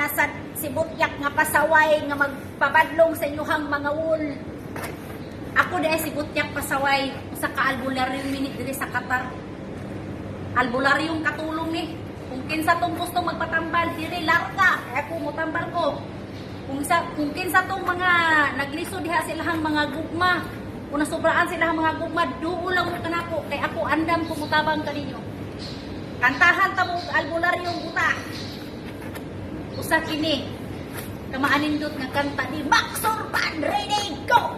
nasad si Butyak nga pasaway nga magpabadlong sa inyuhang mga wool. Ako dahil si Butyak pasaway sa ka-albularyong minute diri sa Qatar. Albularyong katulong ni. Kung kinsa tong gusto magpatambal, diri larga. Kaya ako mutambal ko. Kung kinsa tong mga nagliso diha silahang mga gugma. Kung nasubraan silahang mga gugma, duo lang mo kanako. Kay ako andam kumutabang kaninyo. Kantahan ta mo albularyong buta. Usa kini. Kamaanindot nga kanta ni Max Orban. Ready, go!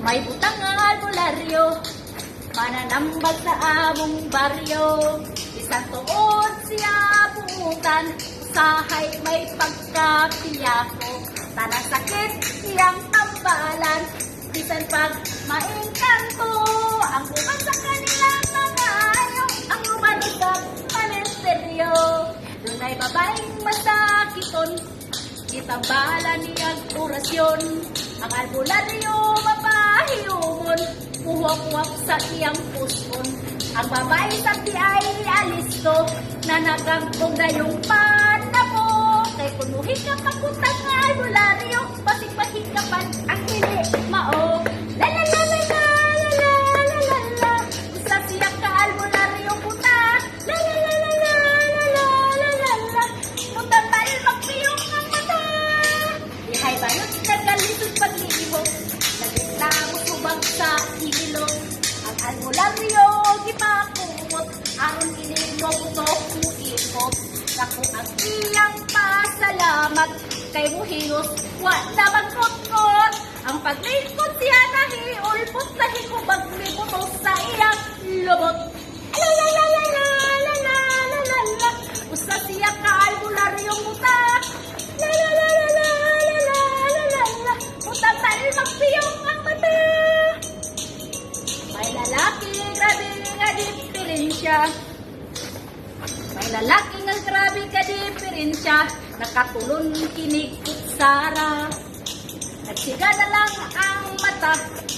May butang nga albularyo, mananambag sa among baryo. Isang tuod siya buutan, usahay may pagkapiyako. Tanang sakit iyang tambalan, bisan pag maingkanto. Ang bukan sa kanilang mga ayo, ang lumanigang manesteryo. Dunay babaeng masakiton, itambalan niyang orasyon. Ang albularyo mapahiyumon, puwak-puwak sa iyang puspon. Ang babae sa di ay alisto, na nagagpong na yung panabo. Kay punuhin ka pagkutang ng albularyo, pasig-pasikapan ang hindi mao. La la la la la la la la la la, isa siya ka albularyo puta. La la la la la la la la la la, mutang tayo magpiyong ang mata. Ihay bayot nagalisod paglihibok, nagreklamo subag sa ilog. Ang albularyo gipakumot, aron inig mo butok mo ikot. Naku ang iyang pasalamat, kay muhingos wa na magkot-kot. Ang paglingkod siya nahiulpot, nahikubag libutos sa iyang lubot. La la la la la la la la la la, usa siya ka albularyong buta. La la la la la la la la la la, utang tayo magpiyong ang mata. May lalaki, grabe nga diferensya. May lalaki nga grabe ka diferensya, nakatulon kinig kutsara. Nagsiga na lang ang mata,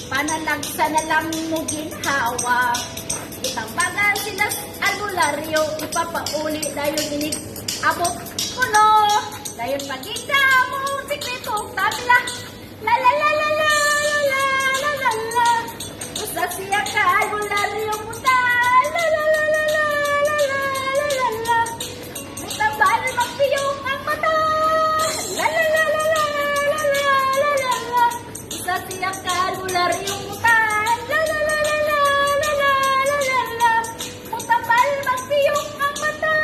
panalagsa na lang mo ginhawa. Itambagan sila albularyo, ipapauli dayon inig abot kuno. Dayon magigda mo sikreto, tabla. La la la la la la la la la la, usa siya ka albularyo puta. La la la la la la la la la la, mutabal magpiyong ang mata. La la la la la la la la la la, usa siya ka albularyo puta. La la la la la la la la la la, mutabal magpiyong ang mata.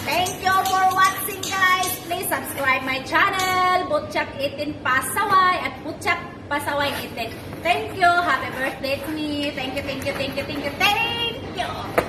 Thank you for watching, guys. Please subscribe my channel, Butyak 18 Pasaway at Butyak Pasaway 18. Thank you. Happy birthday to me. Thank you, thank you, thank you, thank you, thank you.